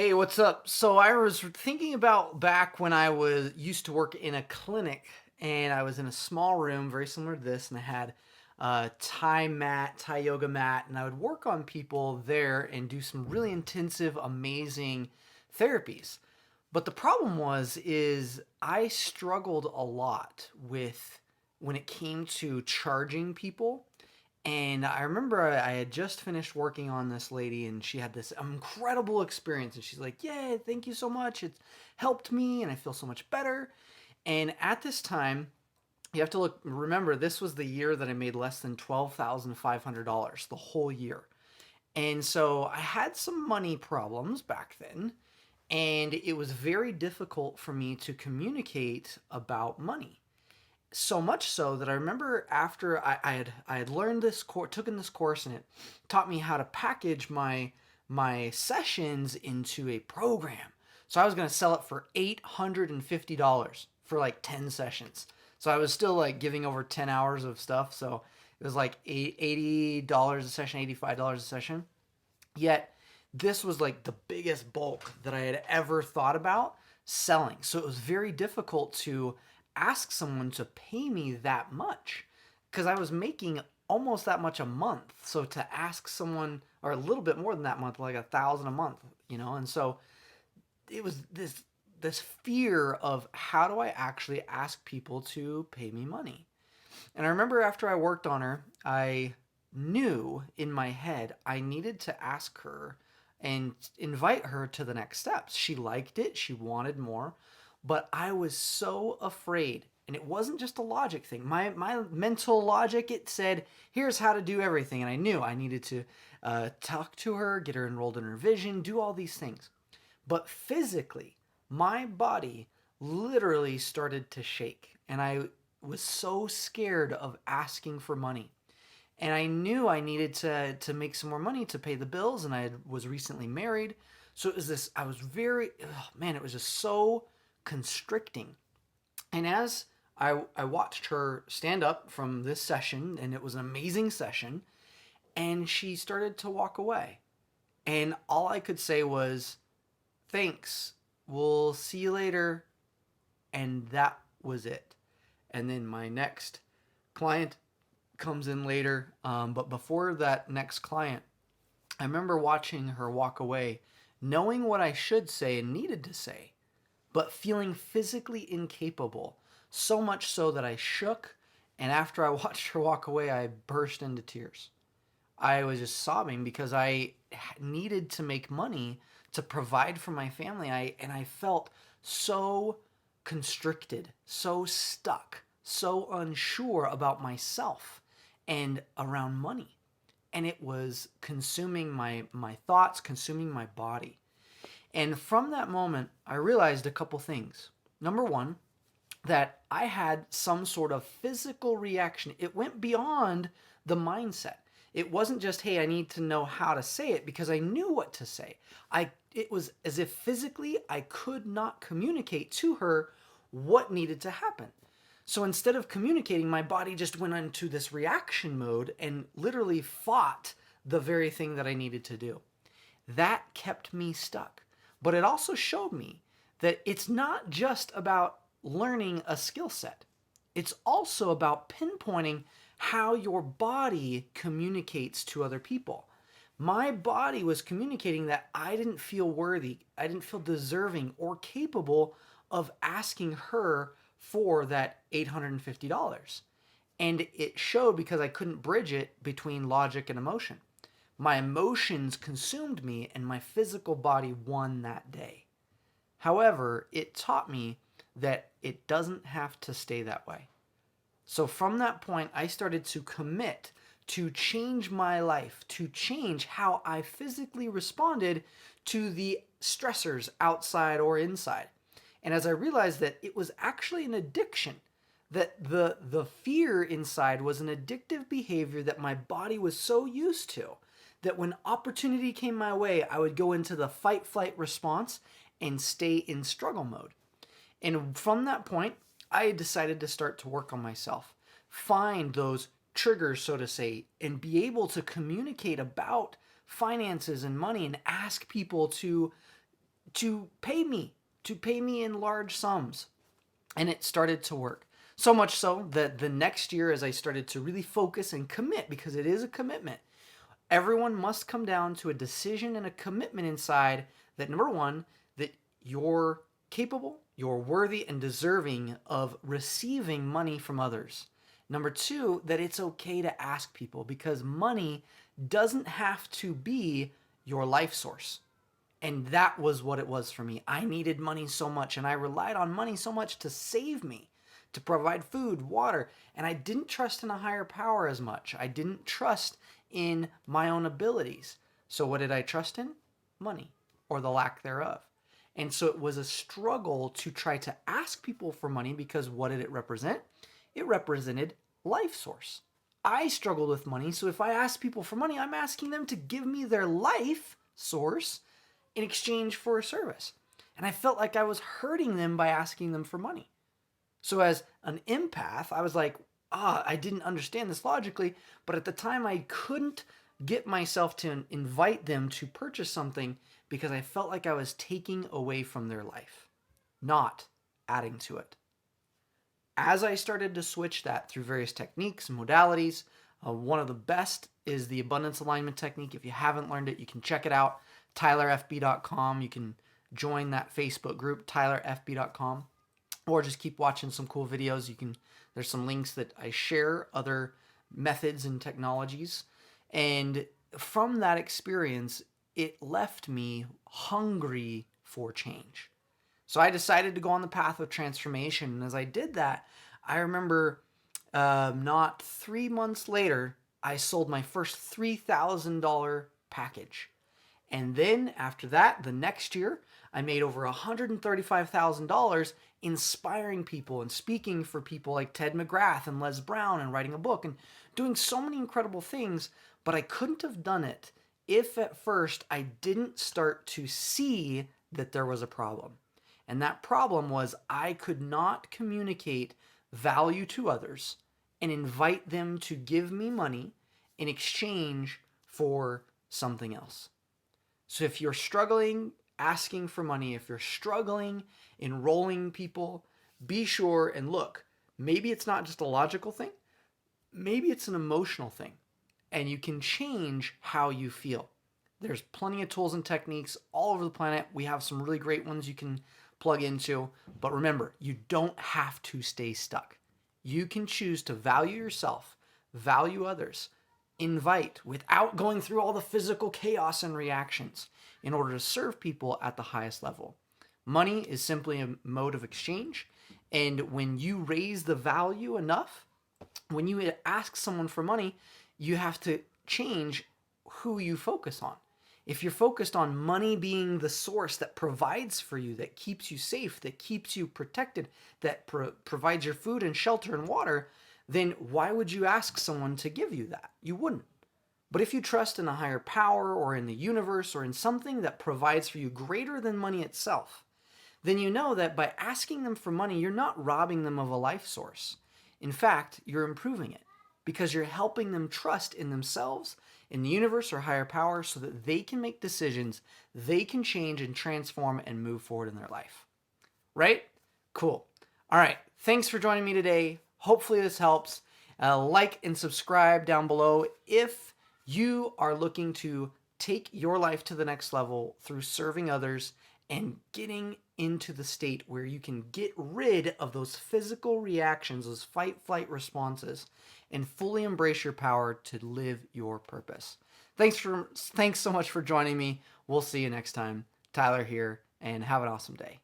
Hey, what's up? So I was thinking about back when I was used to work in a clinic, and I was in a small room very similar to this, and I had a Thai yoga mat, and I would work on people there and do some really intensive, amazing therapies. But the problem is I struggled a lot with when it came to charging people. And I remember I had just finished working on this lady, and she had this incredible experience. And she's like, "Yay, thank you so much. It's helped me, and I feel so much better." And at this time, you have to remember, this was the year that I made less than $12,500 the whole year. And so I had some money problems back then, and it was very difficult for me to communicate about money. So much so that I remember after I had learned this course, taken this course, and it taught me how to package my sessions into a program. So I was going to sell it for $850 for like 10 sessions. So I was still like giving over 10 hours of stuff. So it was like $80 a session, $85 a session. Yet this was like the biggest bulk that I had ever thought about selling. So it was very difficult to ask someone to pay me that much because I was making almost that much a month. So to ask someone, or a little bit more than that month, like 1,000 a month, and so it was this fear of, how do I actually ask people to pay me money? And I remember after I worked on her, I knew in my head I needed to ask her and invite her to the next steps. She liked it, she wanted more, but I was so afraid. And it wasn't just a logic thing. My mental logic, it said, here's how to do everything. And I knew I needed to talk to her, get her enrolled in her vision, do all these things. But physically, my body literally started to shake. And I was so scared of asking for money. And I knew I needed to make some more money to pay the bills. And was recently married. So it was this, I was very, oh man, it was just so constricting. And as I watched her stand up from this session, and it was an amazing session, and she started to walk away. And all I could say was, thanks, we'll see you later. And that was it. And then my next client comes in later. But before that next client, I remember watching her walk away, knowing what I should say and needed to say, but feeling physically incapable. So much so that I shook. And after I watched her walk away, I burst into tears. I was just sobbing because I needed to make money to provide for my family. I felt so constricted, so stuck, so unsure about myself and around money. And it was consuming my thoughts, consuming my body. And from that moment, I realized a couple things. Number one, that I had some sort of physical reaction. It went beyond the mindset. It wasn't just, hey, I need to know how to say it, because I knew what to say. It was as if physically I could not communicate to her what needed to happen. So instead of communicating, my body just went into this reaction mode and literally fought the very thing that I needed to do. That kept me stuck. But it also showed me that it's not just about learning a skill set. It's also about pinpointing how your body communicates to other people. My body was communicating that I didn't feel worthy, I didn't feel deserving or capable of asking her for that $850. And it showed because I couldn't bridge it between logic and emotion. My emotions consumed me, and my physical body won that day. However, it taught me that it doesn't have to stay that way. So from that point, I started to commit to change my life, to change how I physically responded to the stressors outside or inside. And as I realized that it was actually an addiction, that the fear inside was an addictive behavior that my body was so used to, that when opportunity came my way, I would go into the fight flight response and stay in struggle mode. And from that point, I decided to start to work on myself, find those triggers, so to say, and be able to communicate about finances and money and ask people to to pay me in large sums. And it started to work. So much so that the next year, as I started to really focus and commit, because it is a commitment, everyone must come down to a decision and a commitment inside that number one, that you're capable, you're worthy and deserving of receiving money from others. Number two, that it's okay to ask people because money doesn't have to be your life source. And that was what it was for me. I needed money so much, and I relied on money so much to save me, to provide food, water, and I didn't trust in a higher power as much. I didn't trust in my own abilities. So, what did I trust in? Money, or the lack thereof. And so, it was a struggle to try to ask people for money because what did it represent? It represented life source. I struggled with money, so if I ask people for money, I'm asking them to give me their life source in exchange for a service. And I felt like I was hurting them by asking them for money. So as an empath, I was like, I didn't understand this logically, but at the time I couldn't get myself to invite them to purchase something because I felt like I was taking away from their life, not adding to it. As I started to switch that through various techniques and modalities, one of the best is the abundance alignment technique. If you haven't learned it, you can check it out, tylerfb.com. You can join that Facebook group, tylerfb.com, or just keep watching some cool videos. There's some links that I share, other methods and technologies. And from that experience, it left me hungry for change. So I decided to go on the path of transformation. And as I did that, I remember not 3 months later, I sold my first $3,000 package. And then after that, the next year, I made over $135,000 inspiring people and speaking for people like Ted McGrath and Les Brown and writing a book and doing so many incredible things. But I couldn't have done it if at first I didn't start to see that there was a problem. And that problem was I could not communicate value to others and invite them to give me money in exchange for something else. So if you're struggling asking for money, if you're struggling enrolling people, be sure and look. Maybe it's not just a logical thing. Maybe it's an emotional thing. And you can change how you feel. There's plenty of tools and techniques all over the planet. We have some really great ones you can plug into. But remember, you don't have to stay stuck. You can choose to value yourself, value others, invite without going through all the physical chaos and reactions in order to serve people at the highest level. Money is simply a mode of exchange. And when you raise the value enough, when you ask someone for money, you have to change who you focus on. If you're focused on money being the source that provides for you, that keeps you safe, that keeps you protected, that provides your food and shelter and water, then why would you ask someone to give you that? You wouldn't. But if you trust in a higher power or in the universe or in something that provides for you greater than money itself, then you know that by asking them for money, you're not robbing them of a life source. In fact, you're improving it because you're helping them trust in themselves, in the universe or higher power so that they can make decisions, they can change and transform and move forward in their life. Right? Cool. All right. Thanks for joining me today. Hopefully this helps. Like and subscribe down below if you are looking to take your life to the next level through serving others and getting into the state where you can get rid of those physical reactions, those fight-flight responses, and fully embrace your power to live your purpose. Thanks so much for joining me. We'll see you next time. Tyler here, and have an awesome day.